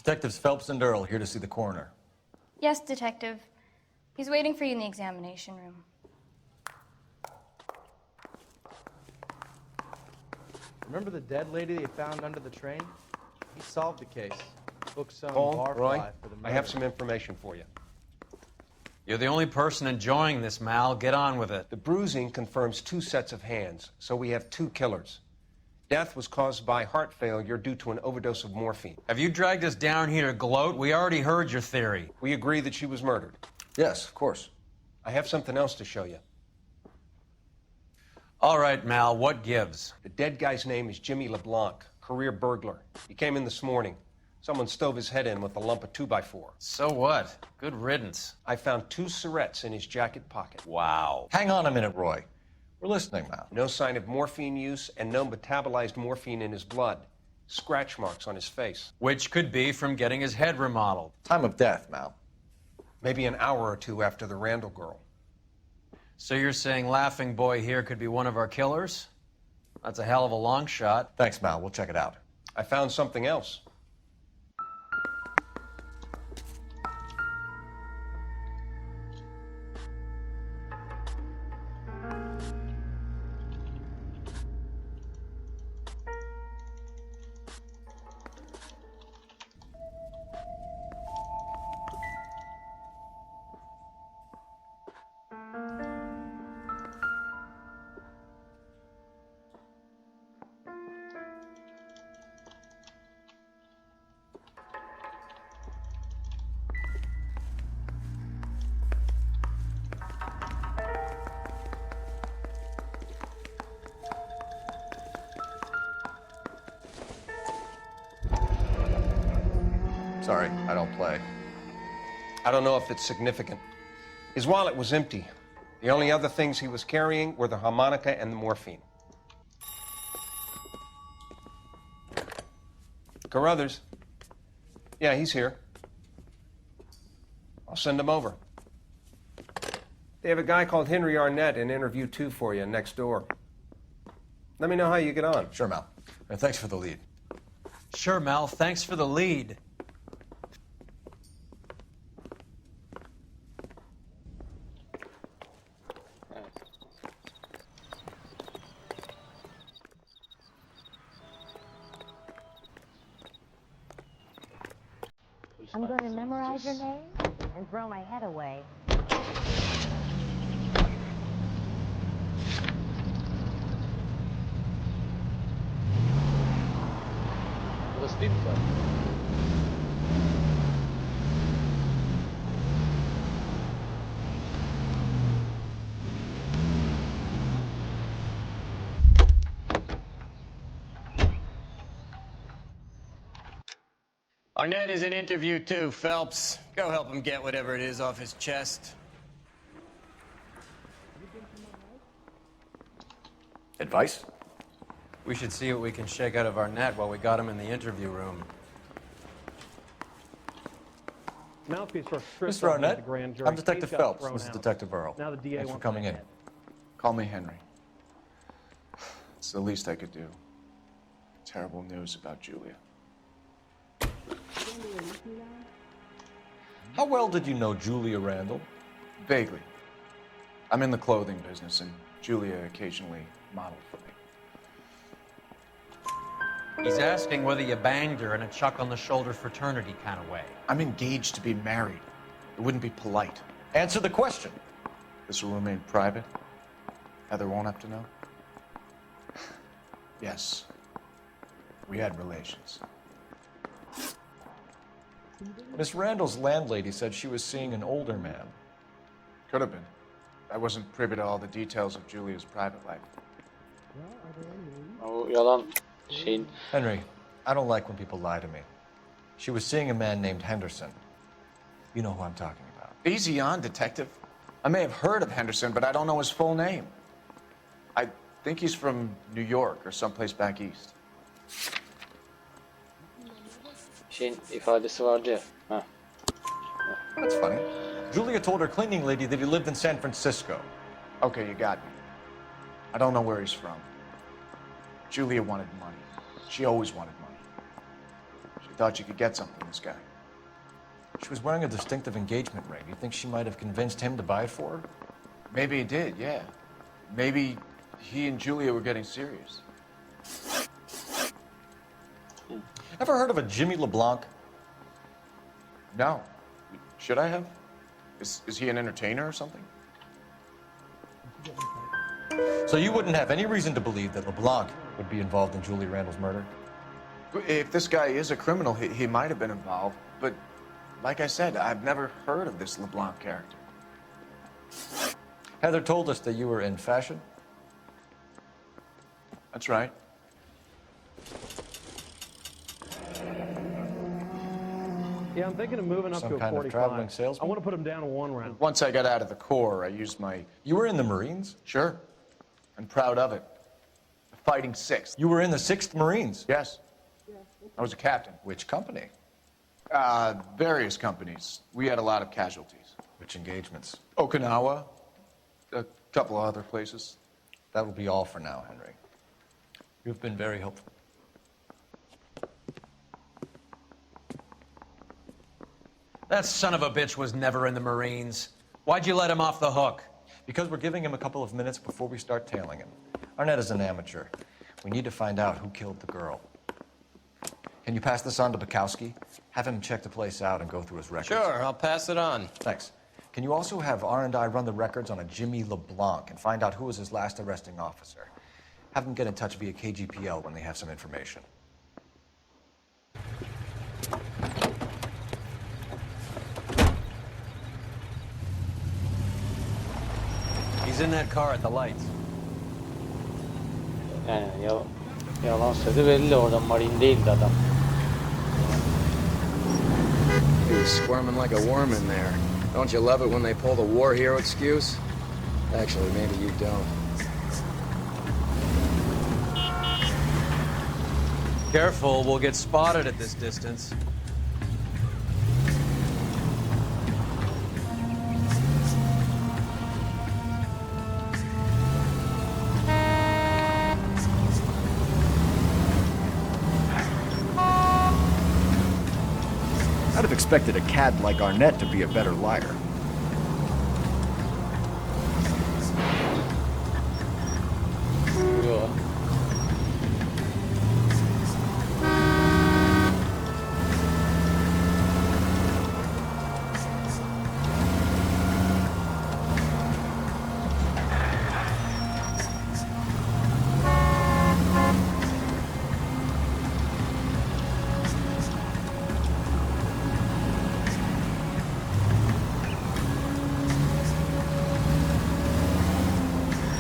Detectives Phelps and Earl here to see the coroner. Yes, Detective. He's waiting for you in the examination room. Remember the dead lady they found under the train? He solved the case. Booked some Paul, barfly Roy, for the I murder. have some information for you. You're the only person enjoying this, Mal. Get on with it. The bruising confirms 2 sets of hands, so we have 2 killers. Death was caused by heart failure due to an overdose of morphine. Have you dragged us down here to gloat? We already heard your theory. We agree that she was murdered. Yes, of course. I have something else to show you. All right, Mal, what gives? The dead guy's name is Jimmy LeBlanc, career burglar. He came in this morning. Someone stove his head in with a lump of 2x4. So what? Good riddance. I found 2 cigarettes in his jacket pocket. Wow. Hang on a minute, Roy. We're listening now. No sign of morphine use and no metabolized morphine in his blood. Scratch marks on his face. Which could be from getting his head remodeled. Time of death, Mal. Maybe an hour or 2 after the Randall girl. So you're saying Laughing Boy here could be one of our killers? That's a hell of a long shot. Thanks, Mal. We'll check it out. I found something else. Sorry, I don't play. I don't know if it's significant. His wallet was empty. The only other things he was carrying were the harmonica and the morphine. Carruthers. Yeah, he's here. I'll send him over. They have a guy called Henry Arnett in interview 2 for you next door. Let me know how you get on. Sure, Mal. And thanks for the lead. Sure, Mal, thanks for the lead. I'm going to memorize your name and throw my head away. Burası değil mi zaten? Arnett is in interview too, Phelps. Go help him get whatever it is off his chest. Advice? We should see what we can shake out of Arnett while we got him in the interview room. Mouthpiece for stripped Mr. Arnett, the grand jury. I'm Detective Case got Phelps. thrown This is out. Detective Earl. Now the DA Thanks for wants coming my in. head. Call me Henry. It's the least I could do. Terrible news about Julia. How well did you know Julia Randall? Vaguely. I'm in the clothing business, and Julia occasionally modeled for me. He's asking whether you banged her in a chuck-on-the-shoulder fraternity kind of way. I'm engaged to be married. It wouldn't be polite. Answer the question. This will remain private. Heather won't have to know. Yes. We had relations. Miss Randall's landlady said she was seeing an older man. Could have been. I wasn't privy to all the details of Julia's private life. O yalan şeyin. Henry, I don't like when people lie to me. She was seeing a man named Henderson. You know who I'm talking about. Easy on, Detective. I may have heard of Henderson, but I don't know his full name. I think he's from New York or someplace back east. Şeyin ifadesi vardı ya. Ha. That's funny. Julia told her cleaning lady that he lived in San Francisco. Okay, you got me. I don't know where he's from. Julia wanted money. She always wanted money. She thought you could get something from this guy. She was wearing a distinctive engagement ring. You think she might have convinced him to buy it for her? Maybe he did, yeah. Maybe he and Julia were getting serious. Ever heard of a Jimmy LeBlanc? No. Should I have? Is he an entertainer or something? So you wouldn't have any reason to believe that LeBlanc would be involved in Julie Randall's murder? If this guy is a criminal, he might have been involved. But like I said, I've never heard of this LeBlanc character. Heather told us that you were in fashion. That's right. Yeah, I'm thinking of moving up Some to a kind of 45. traveling salesman? I want to put him down to 1 round. Once I got out of the Corps, I used my... You were in the Marines? Sure. I'm proud of it. Fighting 6th. You were in the 6th Marines? Yes. I was a captain. Which company? Various companies. We had a lot of casualties. Which engagements? Okinawa. A couple of other places. That will be all for now, Henry. You've been very helpful. That son of a bitch was never in the Marines. Why'd you let him off the hook? Because we're giving him a couple of minutes before we start tailing him. Arnett is an amateur. We need to find out who killed the girl. Can you pass this on to Bukowski? Have him check the place out and go through his records. Sure, I'll pass it on. Thanks. Can you also have R&I run the records on a Jimmy LeBlanc and find out who was his last arresting officer? Have them get in touch via KGPL when they have some information. He's in that car at the lights. Yani yalan söyledi belli, oradan Marine değildi adam. He was squirming like a worm in there. Don't you love it when they pull the war hero excuse? Actually, maybe you don't. Careful, we'll get spotted at this distance. I'd have expected a cad like Arnett to be a better liar. Yo.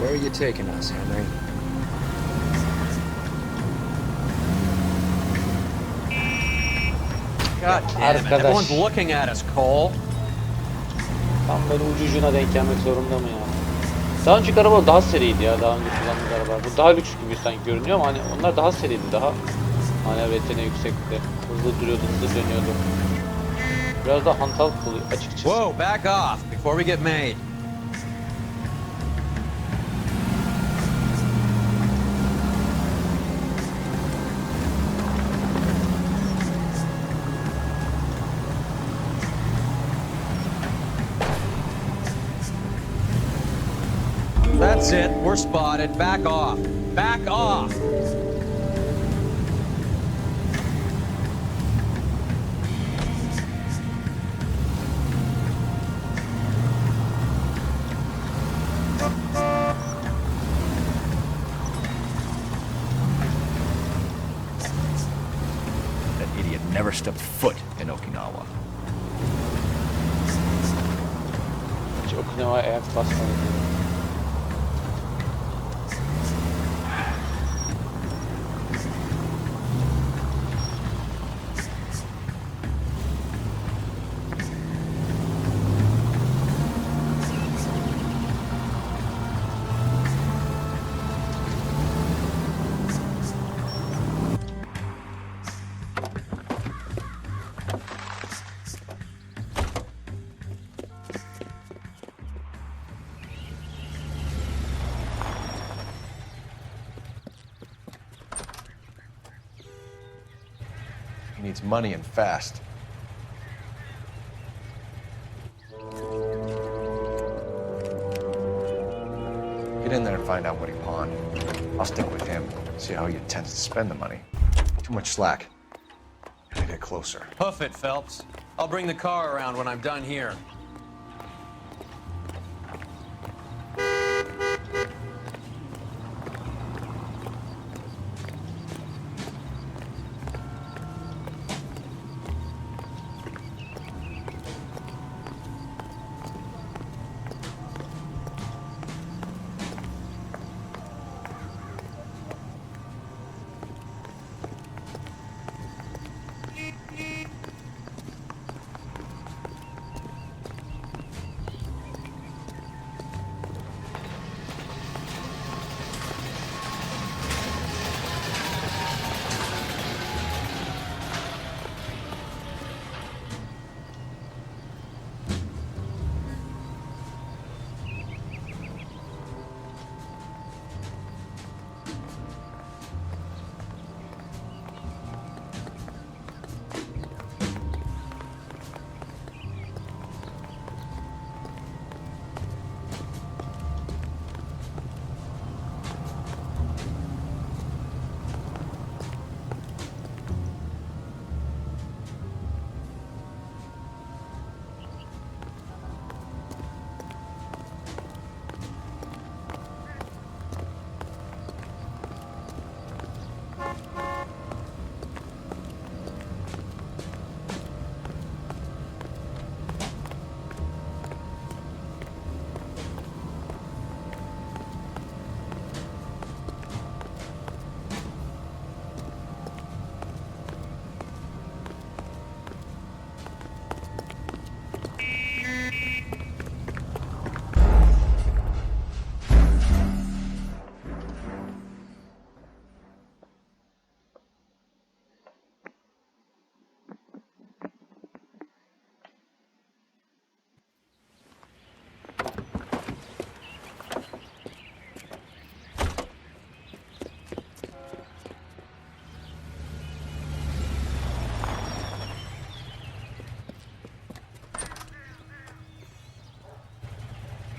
Where are you taking us, Henry? God damn it. Arkadaş. Everyone's looking at us, Cole. Tam böyle ucucuna denk gelmek zorunda mı ya? Daha önceki araba daha seriydi ya, daha önce kullandığımız araba. Bu daha lüks gibi sanki görünüyor ama hani onlar daha seriydi, daha maneviyatine yüksekti. Hızlı duruyordu, hızlı dönüyordu. Biraz daha hantal oluyor açıkçası. Whoa, back off before we get made. That's it. We're spotted. Back off. Back off. That idiot never stepped foot in Okinawa. Hiç Okinawa'ya ayak basmadı. needs money and fast. Get in there and find out what he pawned. I'll stick with him, see how he intends to spend the money. Too much slack. Gotta get closer. Hoof it, Phelps. I'll bring the car around when I'm done here.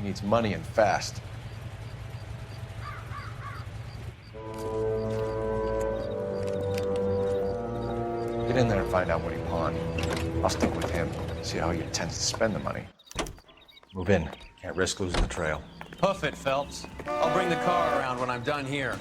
He needs money and fast. Get in there and find out what he pawned. I'll stick with him, see how he intends to spend the money. Move in. Can't risk losing the trail. Hoof it, Phelps. I'll bring the car around when I'm done here.